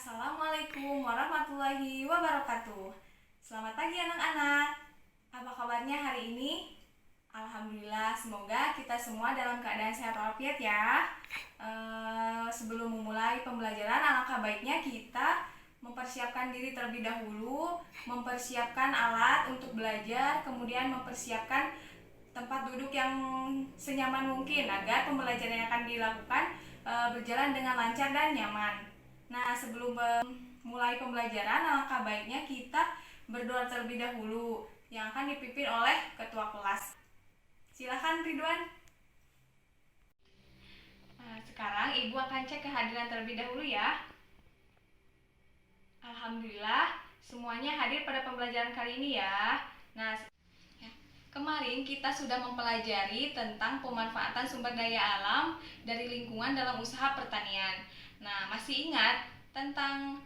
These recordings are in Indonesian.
Assalamualaikum warahmatullahi wabarakatuh. Selamat pagi anak-anak. Apa kabarnya hari ini? Alhamdulillah, semoga kita semua dalam keadaan sehat walafiat ya. Sebelum memulai pembelajaran, alangkah baiknya kita mempersiapkan diri terlebih dahulu, mempersiapkan alat untuk belajar, kemudian mempersiapkan tempat duduk yang senyaman mungkin agar pembelajaran yang akan dilakukan berjalan dengan lancar dan nyaman. Nah, sebelum mulai pembelajaran, alangkah baiknya kita berdoa terlebih dahulu yang akan dipimpin oleh ketua kelas. Silakan Ridwan. Nah, sekarang Ibu akan cek kehadiran terlebih dahulu ya. Alhamdulillah, semuanya hadir pada pembelajaran kali ini ya. Nah, kemarin kita sudah mempelajari tentang pemanfaatan sumber daya alam dari lingkungan dalam usaha pertanian. Nah, masih ingat tentang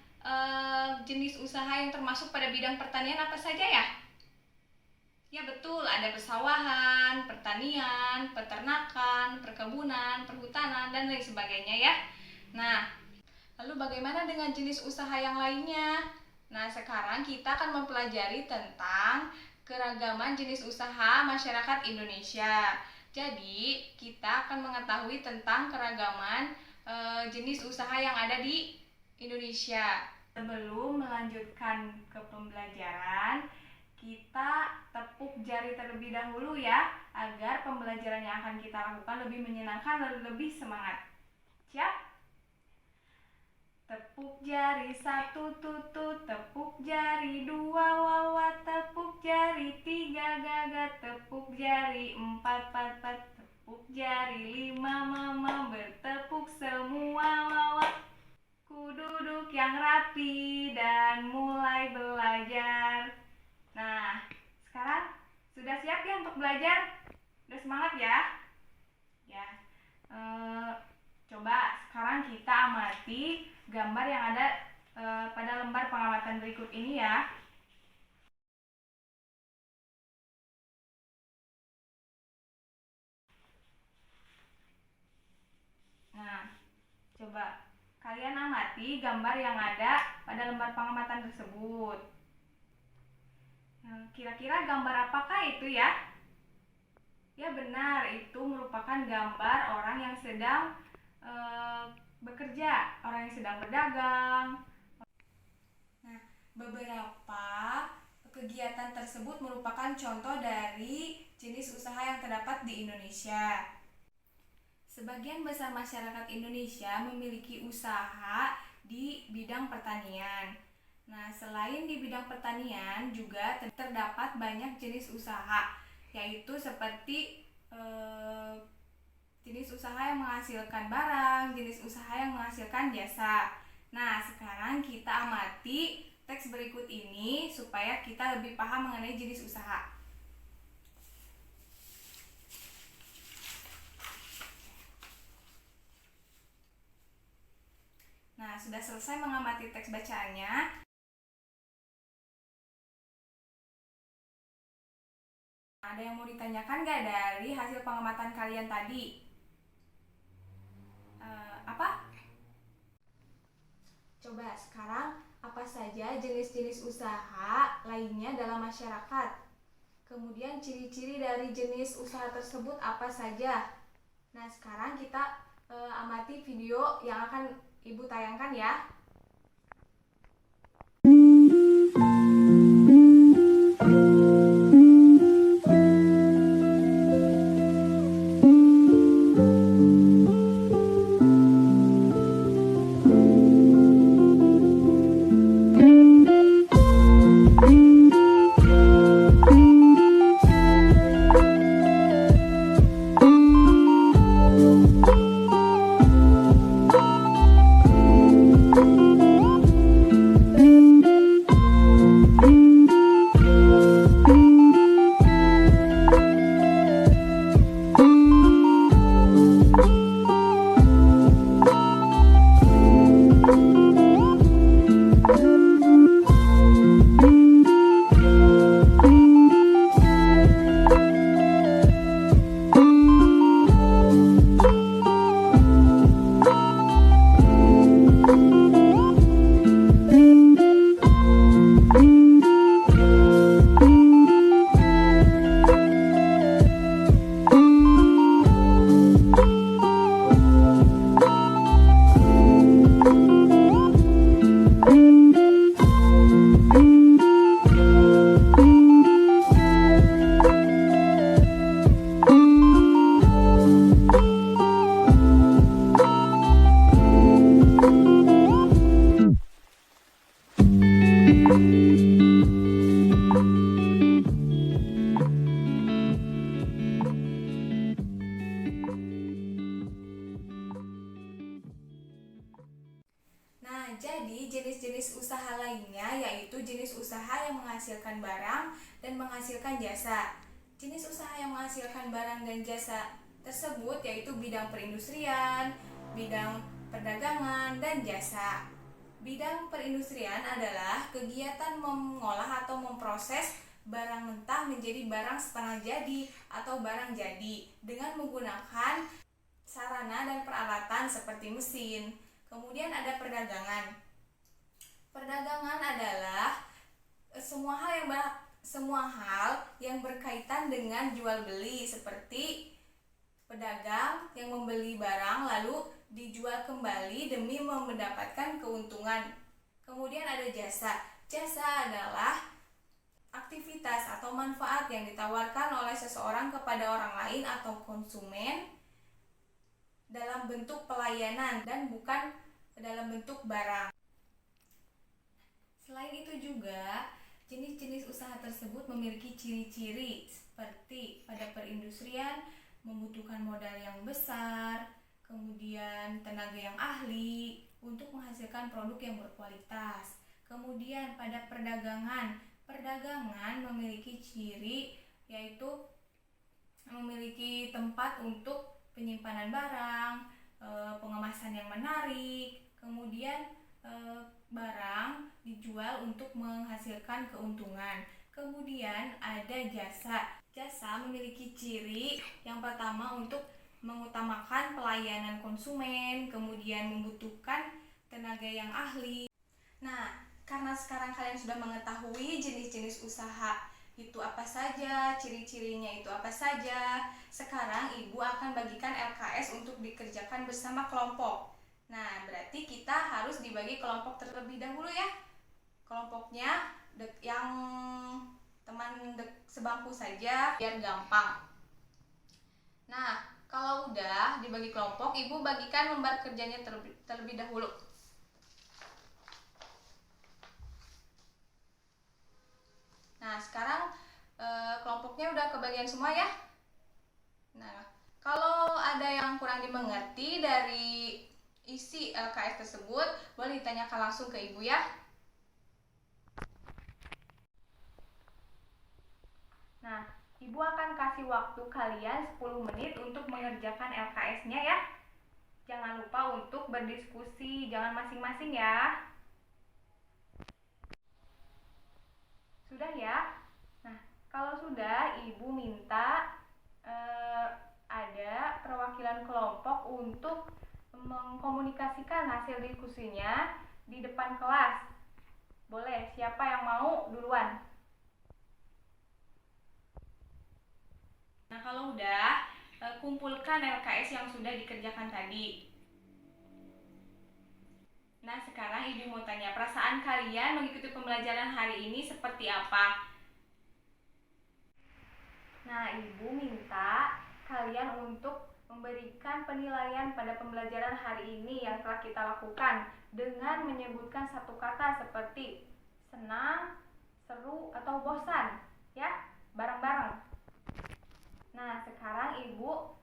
jenis usaha yang termasuk pada bidang pertanian apa saja ya? Ya betul, ada persawahan, pertanian, peternakan, perkebunan, perhutanan, dan lain sebagainya ya. Nah, lalu bagaimana dengan jenis usaha yang lainnya? Nah, sekarang kita akan mempelajari tentang keragaman jenis usaha masyarakat Indonesia. Jadi, kita akan mengetahui tentang keragaman jenis usaha yang ada di Indonesia. Sebelum melanjutkan ke pembelajaran, kita tepuk jari terlebih dahulu ya, agar pembelajaran yang akan kita lakukan lebih menyenangkan dan lebih semangat. Siap? Tepuk jari satu tutut, tepuk jari dua wawa, tepuk jari tiga gagat, tepuk jari empat pat, tepuk jari lima mama, bertepuk semua wawa. Ku duduk yang rapi dan mulai belajar. Nah, sekarang sudah siap ya untuk belajar? Udah semangat ya? Ya. Coba sekarang kita amati gambar yang ada pada lembar pengamatan berikut ini ya. Nah, coba kalian amati gambar yang ada pada lembar pengamatan tersebut. Kira-kira gambar apakah itu ya? Ya benar, itu merupakan gambar orang yang sedang bekerja, orang yang sedang berdagang. Nah, beberapa kegiatan tersebut merupakan contoh dari jenis usaha yang terdapat di Indonesia. Sebagian besar masyarakat Indonesia memiliki usaha di bidang pertanian. Nah, selain di bidang pertanian juga terdapat banyak jenis usaha, yaitu seperti jenis usaha yang menghasilkan barang, jenis usaha yang menghasilkan jasa. Nah, sekarang kita amati teks berikut ini supaya kita lebih paham mengenai jenis usaha. Nah, sudah selesai mengamati teks bacaannya. Ada yang mau ditanyakan nggak dari hasil pengamatan kalian tadi? Apa? Coba sekarang apa saja jenis-jenis usaha lainnya dalam masyarakat? Kemudian ciri-ciri dari jenis usaha tersebut apa saja? Nah, sekarang kita amati video yang akan Ibu tayangkan ya. jenis-jenis usaha lainnya yaitu jenis usaha yang menghasilkan barang dan menghasilkan jasa. Jenis usaha yang menghasilkan barang dan jasa tersebut yaitu bidang perindustrian, bidang perdagangan, dan jasa. Bidang perindustrian adalah kegiatan mengolah atau memproses barang mentah menjadi barang setengah jadi atau barang jadi dengan menggunakan sarana dan peralatan seperti mesin. Kemudian ada perdagangan. Perdagangan adalah semua hal yang berkaitan dengan jual beli, seperti pedagang yang membeli barang lalu dijual kembali demi mendapatkan keuntungan. Kemudian ada jasa. Jasa adalah aktivitas atau manfaat yang ditawarkan oleh seseorang kepada orang lain atau konsumen dalam bentuk pelayanan dan bukan dalam bentuk barang. Selain itu juga, jenis-jenis usaha tersebut memiliki ciri-ciri seperti pada perindustrian membutuhkan modal yang besar, kemudian tenaga yang ahli untuk menghasilkan produk yang berkualitas. Kemudian pada perdagangan memiliki ciri yaitu memiliki tempat untuk penyimpanan barang, pengemasan yang menarik, kemudian barang dijual untuk menghasilkan keuntungan. Kemudian ada jasa. Jasa memiliki ciri yang pertama untuk mengutamakan pelayanan konsumen, kemudian membutuhkan tenaga yang ahli. Nah, karena sekarang kalian sudah mengetahui jenis-jenis usaha itu apa saja, ciri-cirinya itu apa saja, sekarang Ibu akan bagikan LKS untuk dikerjakan bersama kelompok. Nah, berarti kita harus dibagi kelompok terlebih dahulu ya. Kelompoknya yang teman sebangku saja biar gampang. Nah, kalau udah dibagi kelompok, Ibu bagikan lembar kerjanya terlebih dahulu. Nah, sekarang kelompoknya udah kebagian semua ya. Nah, kalau ada yang kurang dimengerti dari isi LKS tersebut, boleh ditanyakan langsung ke Ibu ya. Nah, Ibu akan kasih waktu kalian 10 menit untuk mengerjakan LKS-nya ya. Jangan lupa untuk berdiskusi, jangan masing-masing ya. Sudah ya? Nah, kalau sudah, Ibu minta ada perwakilan kelompok untuk mengkomunikasikan hasil diskusinya di depan kelas. Boleh, siapa yang mau duluan? Nah, kalau udah, kumpulkan LKS yang sudah dikerjakan tadi. Nah, sekarang Ibu mau tanya, perasaan kalian mengikuti pembelajaran hari ini seperti apa? Nah, Ibu minta kalian untuk memberikan penilaian pada pembelajaran hari ini yang telah kita lakukan dengan menyebutkan satu kata seperti senang, seru, atau bosan, ya, bareng-bareng. Nah, sekarang Ibu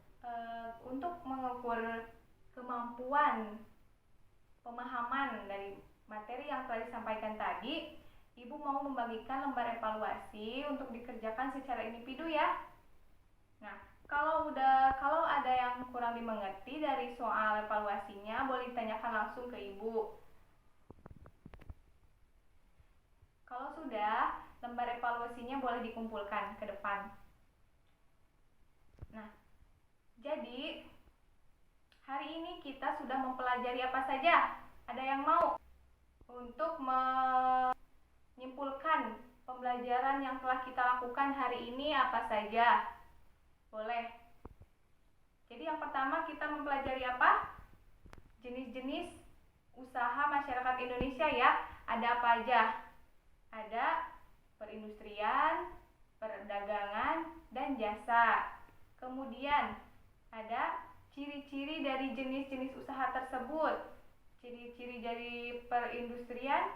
untuk mengukur kemampuan pemahaman dari materi yang telah disampaikan tadi, Ibu mau membagikan lembar evaluasi untuk dikerjakan secara individu ya. Nah, kalau ada yang kurang dimengerti dari soal evaluasinya, boleh ditanyakan langsung ke Ibu. Kalau sudah, lembar evaluasinya boleh dikumpulkan ke depan. Nah, jadi hari ini kita sudah mempelajari apa saja? Ada yang mau untuk menyimpulkan pembelajaran yang telah kita lakukan hari ini apa saja? Boleh. Jadi yang pertama kita mempelajari apa? Jenis-jenis usaha masyarakat Indonesia ya. Ada apa aja? Ada perindustrian, perdagangan, dan jasa. Kemudian ada ciri-ciri dari jenis-jenis usaha tersebut. Ciri-ciri dari perindustrian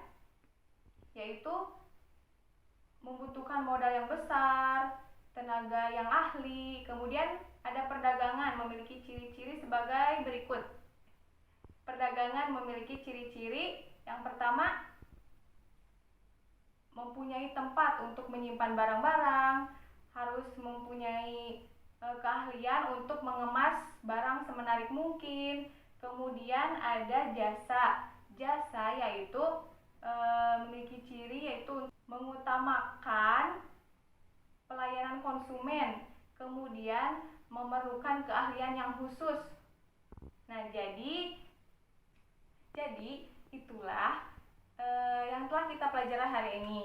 yaitu membutuhkan modal yang besar, tenaga yang ahli. Kemudian ada perdagangan memiliki ciri-ciri sebagai berikut. Perdagangan memiliki ciri-ciri Yang pertama, mempunyai tempat untuk menyimpan barang-barang, harus mempunyai keahlian untuk mengemas barang semenarik mungkin. Kemudian ada jasa. Jasa yaitu memiliki ciri yaitu mengutamakan pelayanan konsumen, kemudian memerlukan keahlian yang khusus. Nah, jadi itulah yang telah kita pelajari hari ini.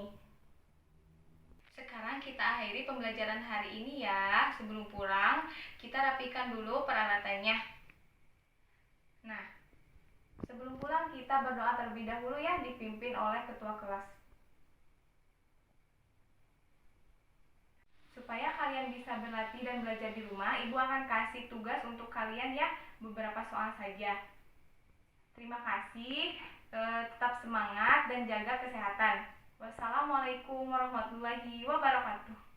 Sekarang kita akhiri pembelajaran hari ini ya. Sebelum pulang, kita rapikan dulu peralatannya. Nah, sebelum pulang kita berdoa terlebih dahulu ya, dipimpin oleh ketua kelas. Supaya kalian bisa berlatih dan belajar di rumah, Ibu akan kasih tugas untuk kalian ya, beberapa soal saja. Terima kasih, tetap semangat dan jaga kesehatan. Wassalamualaikum warahmatullahi wabarakatuh.